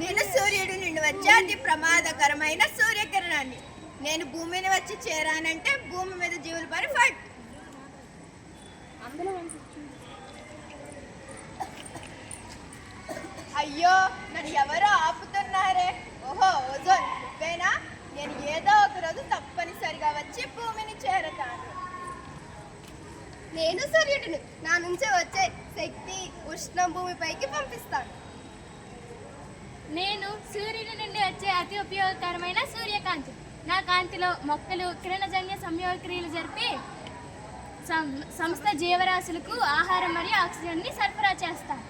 నేను సూర్యుడి నుండి వచ్చే అతి ప్రమాదకరమైన సూర్యకిరణాన్ని. నేను భూమిని వచ్చి చేరానంటే భూమి మీద జీవులు పని ఫట్. అయ్యో, నన్ను ఎవరో ఆపుతున్నారే. ఓహో, ఓజోన్ నువ్వేనా? నేను ఏదో ఒక రోజు తప్పనిసరిగా వచ్చి భూమిని చేరతాను. నేను సూర్యుడిని. నా నుంచి వచ్చే శక్తి ఉష్ణం భూమిపైకి పంపిస్తాను. నేను సూర్యుడి నుండి వచ్చే అతి ఉపయోగకరమైన సూర్యకాంతి. నా కాంతిలో మొక్కలు కిరణజన్య సంయోగక్రియలు జరిపి సంస్థ జీవరాశులకు ఆహారం మరియు ఆక్సిజన్ ని సరఫరా చేస్తాను.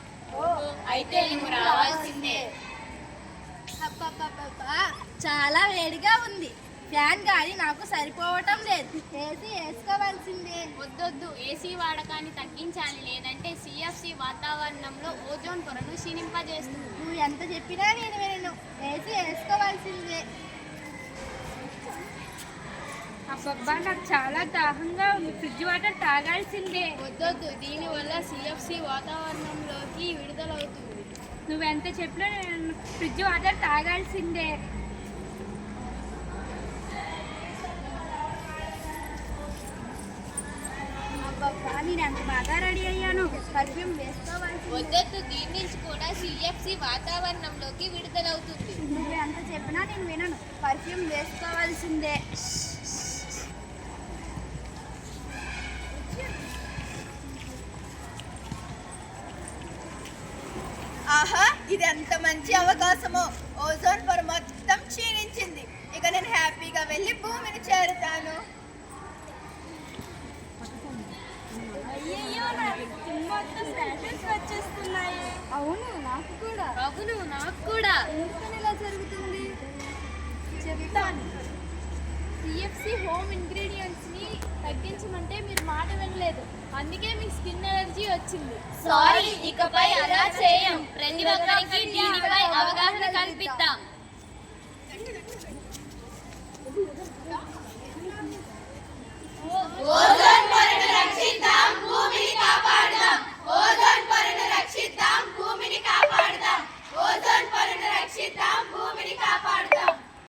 అయితే నువ్వు రావాల్సిందే. చాలా వేడిగా ఉంది. ఫ్యాన్ గాలి నాకు సరిపోవటం లేదు. ఏసీ వేసుకోవాల్సిందే. వద్దొద్దు, ఏసీ వాడకాన్ని తగ్గించాలి, లేదంటే సిఎఫ్సి వాతావరణంలో ఓజోన్ పొరను క్షీణింపజేస్తుంది. నువ్వు ఎంత చెప్పినా నేను వినను. ఏసీ వేసుకోవాల్సిందే. అబ్బబ్బా, నాకు చాలా దాహంగా ఉంది. ఫ్రిడ్జ్ వాటర్ తాగాల్సిందే. వద్దొద్దు, దీనివల్ల సిఎఫ్సి వాతావరణంలోకి విడుదలవుతుంది. నువ్వెంత చెప్పినా నేను ఫ్రిడ్జ్ వాటర్ తాగాల్సిందే. అబ్బబ్బా, నేను ఎంత బాగా రెడీ అయ్యాను. పర్ఫ్యూమ్ వేసుకోవాల్సిందే. వద్దొద్దు, దీని నుంచి కూడా సిఎఫ్సి వాతావరణంలోకి విడుదలవుతుంది. నువ్వు ఎంత చెప్పినా నేను వినను. పర్ఫ్యూమ్ వేసుకోవాల్సిందే. ఆహా, ఇది ఎంత మంచి అవకాశమో. ఓజోన్ పొర మొత్తం క్షీణించింది. ఇక నేను హ్యాపీగా వెళ్ళి భూమిని చేరుతాను. అయ్యయ్యో, నాకు మొత్తం ర్యాషెస్ వచ్చేస్తున్నాయి. అవును, నాకు కూడా. అవును, నాకు కూడా. ఎందుకని ఇలా జరుగుతుంది చెప్తాను. సిఎఫ్సి హోమ్ ఇంగ్రీడియంట్స్ ని తగ్గించమంటే మీరు మాట వినలేదు. అందుకే మీ స్కిన్ ఎలర్జీ వచ్చింది. సారీ, ఇకపై అలా చేయం. ప్రతి ఒక్కరికి దీనిపై అవగాహన